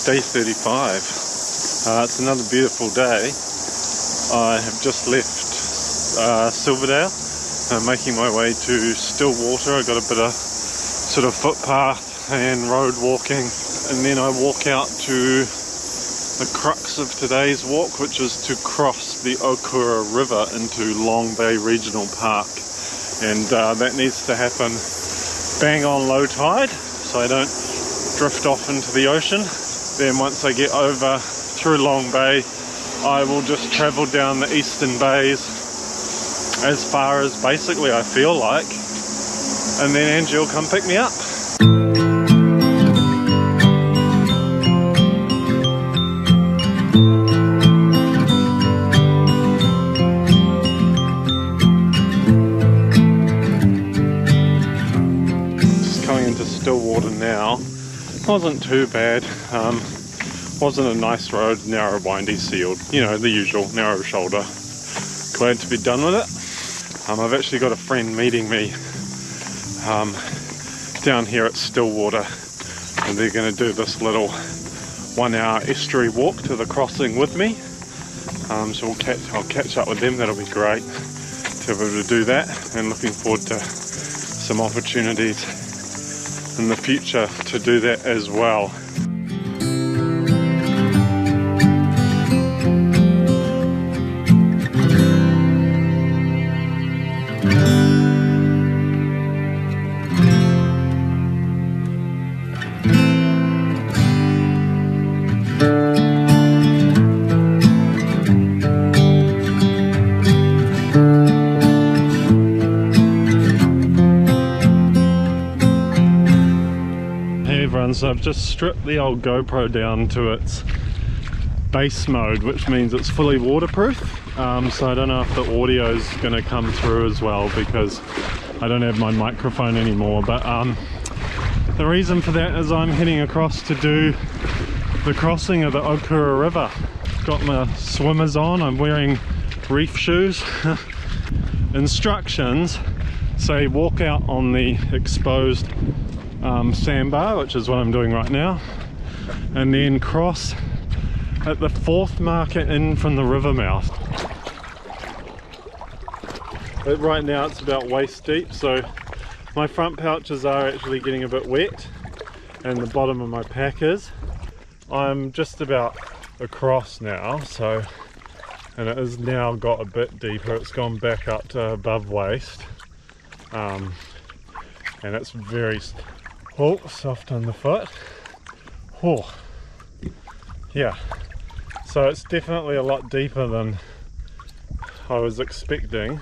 Day 35. It's another beautiful day. I have just left Silverdale, making my way to Stillwater. I got a bit of sort of footpath and road walking, and then I walk out to the crux of today's walk, which is to cross the Okura River into Long Bay Regional Park, and that needs to happen bang on low tide so I don't drift off into the ocean. Then once I get over through Long Bay, I will just travel down the eastern bays as far as basically I feel like, and then Angie will come pick me up. Just coming into Stillwater now. Wasn't too bad. Wasn't a nice road, narrow, windy, sealed, you know, the usual, narrow shoulder. Glad to be done with it. I've actually got a friend meeting me down here at Stillwater, and they're going to do this little 1 hour estuary walk to the crossing with me. So I'll catch up with them. That'll be great to be able to do that, and looking forward to some opportunities in the future to do that as well. So I've just stripped the old GoPro down to its base mode, which means it's fully waterproof. So I don't know if the audio is going to come through as well because I don't have my microphone anymore. But the reason for that is I'm heading across to do the crossing of the Okura River. Got my swimmers on, I'm wearing reef shoes. Instructions say walk out on the exposed sandbar, which is what I'm doing right now, and then cross at the 4th marker in from the river mouth. But right now it's about waist deep, so my front pouches are actually getting a bit wet, and the bottom of my pack is. I'm just about across now, so, and it has now got a bit deeper. It's gone back up to above waist, and it's very soft on the foot. Oh, yeah. So it's definitely a lot deeper than I was expecting,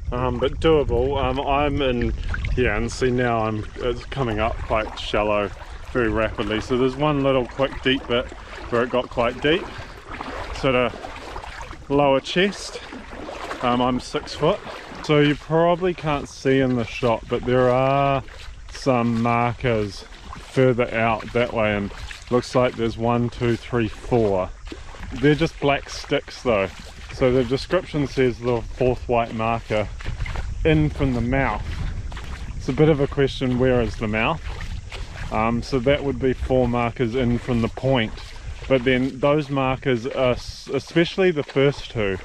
but doable. I'm in, yeah, and see now it's coming up quite shallow very rapidly. So there's one little quick deep bit where it got quite deep, sort of lower chest. I'm 6 foot, so you probably can't see in the shot, but there are some markers further out that way, and looks like there's 1, 2, 3, 4. They're just black sticks though, so the description says the 4th white marker in from the mouth. It's a bit of a question, where is the mouth? So that would be 4 markers in from the point, but then those markers are, especially the first 2,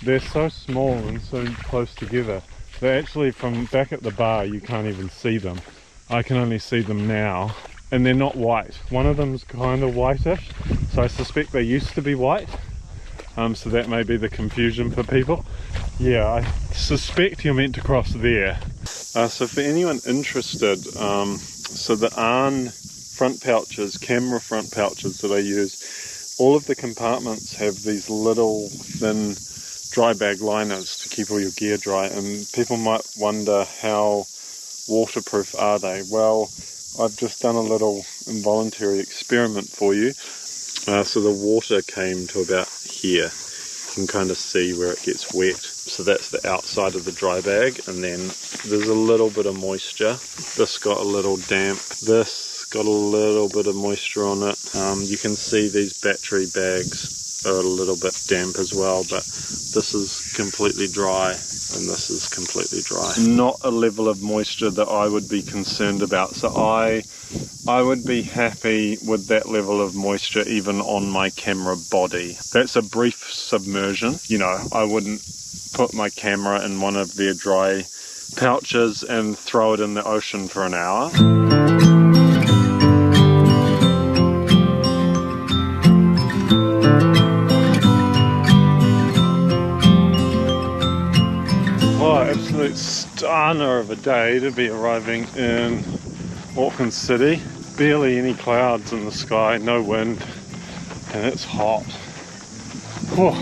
they're so small and so close together, they actually, from back at the bar, you can't even see them. I can only see them now, and they're not white. One of them's kind of whitish, so I suspect they used to be white, so that may be the confusion for people. Yeah, I suspect you're meant to cross there. So for anyone interested, so the Arn front pouches, camera front pouches that I use, all of the compartments have these little thin dry bag liners to keep all your gear dry, and people might wonder how waterproof are they. Well, I've just done a little involuntary experiment for you. So the water came to about here. You can kind of see where it gets wet. So that's the outside of the dry bag, and then there's a little bit of moisture. This got a little damp. This got a little bit of moisture on it. You can see these battery bags are a little bit damp as well, but this is completely dry and this is completely dry. Not a level of moisture that I would be concerned about, so I would be happy with that level of moisture even on my camera body. That's a brief submersion. You know, I wouldn't put my camera in one of their dry pouches and throw it in the ocean for an hour. Oh, absolute stunner of a day to be arriving in Auckland City. Barely any clouds in the sky, no wind, and it's hot. Oh.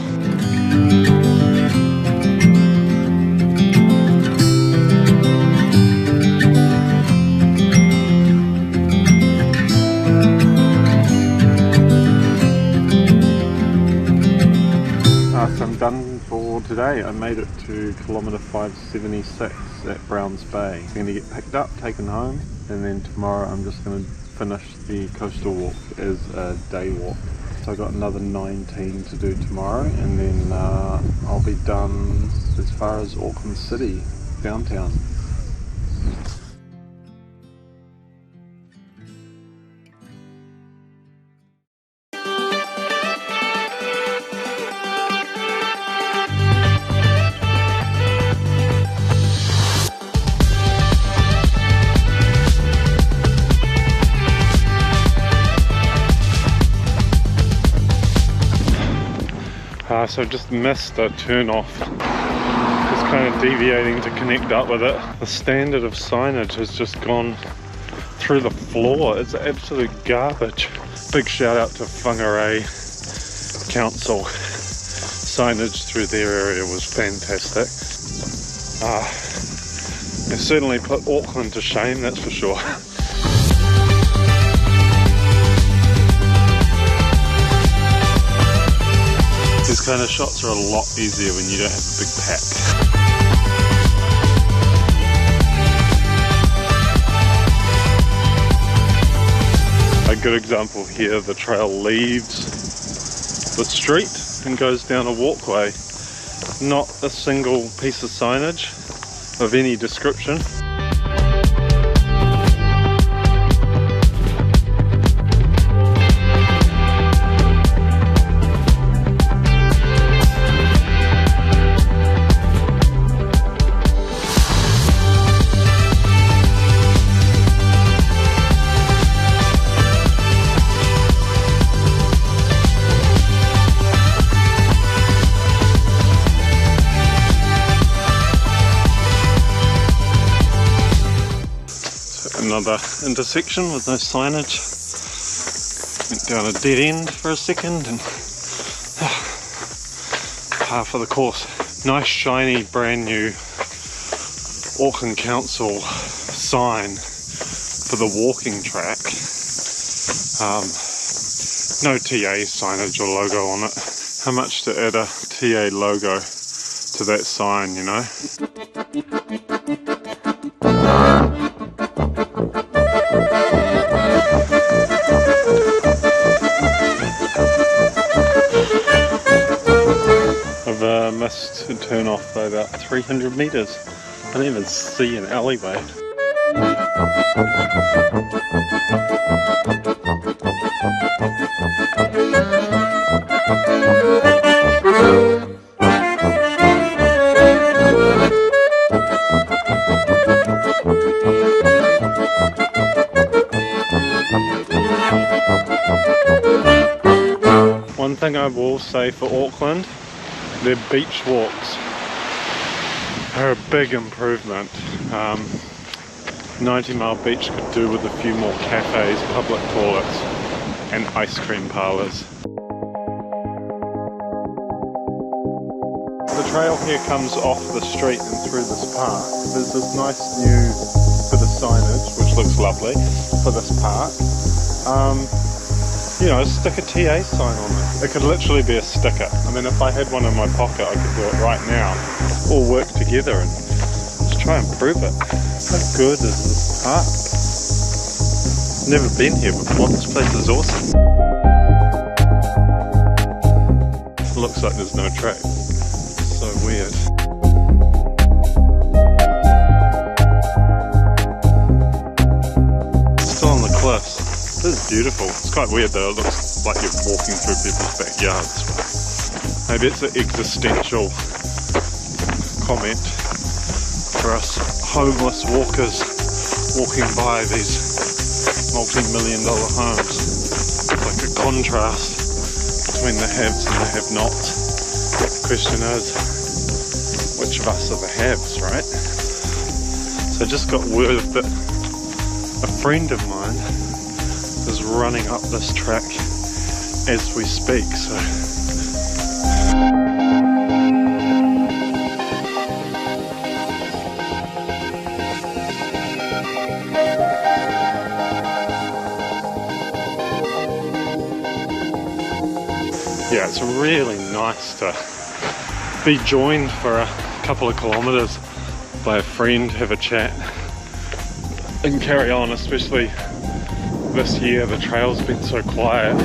So I'm done for today. I made it to kilometre 576 at Browns Bay. I'm going to get picked up, taken home, and then tomorrow I'm just going to finish the coastal walk as a day walk. So I've got another 19 to do tomorrow, and then I'll be done as far as Auckland City, downtown. So I've just missed a turn off, just kind of deviating to connect up with it. The standard of signage has just gone through the floor. It's absolute garbage. Big shout out to Whangarei Council. Signage through their area was fantastic. They certainly put Auckland to shame, that's for sure. These kind of shots are a lot easier when you don't have a big pack. A good example here, the trail leaves the street and goes down a walkway. Not a single piece of signage of any description. Another intersection with no signage. Went down a dead end for a second and half of the course. Nice shiny brand new Auckland Council sign for the walking track. No TA signage or logo on it. How much to add a TA logo to that sign, you know? I've missed a turn off by about 300 metres. I don't even see an alleyway. One thing I will say for Auckland, their beach walks are a big improvement. 90 Mile Beach could do with a few more cafes, public toilets and ice cream parlours. The trail here comes off the street and through this park. There's this nice new bit of signage, which looks lovely, for this park. You know, stick a TA sign on it. It could literally be a sticker. I mean, if I had one in my pocket, I could do it right now. All work together and just try and prove it. How good is this park? Never been here before. This place is awesome. looks like there's no track. So weird. Still on the cliffs. This is beautiful. It's quite weird though, it looks like you're walking through people's backyards. Maybe it's an existential comment for us homeless walkers walking by these multi-million-dollar homes. It's like a contrast between the haves and the have-nots. The question is, which of us are the haves, right? So I just got word that a friend of mine is running up this track as we speak, so yeah, it's really nice to be joined for a couple of kilometres by a friend, have a chat and carry on, especially this year the trail's been so quiet.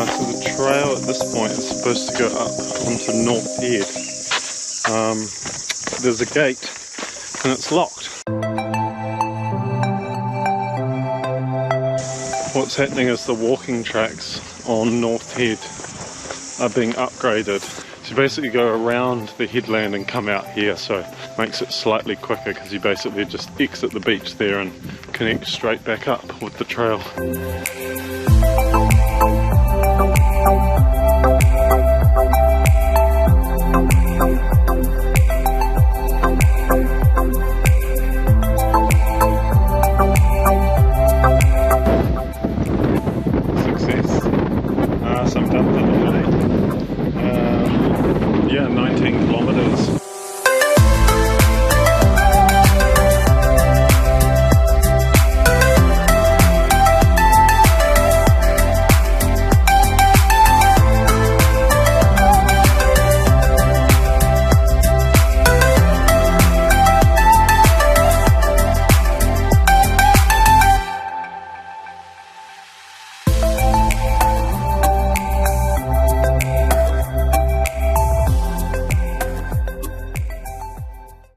So the trail at this point is supposed to go up onto North Head. There's a gate and it's locked. What's happening is the walking tracks on North Head are being upgraded. So you basically go around the headland and come out here, so it makes it slightly quicker because you basically just exit the beach there and connect straight back up with the trail.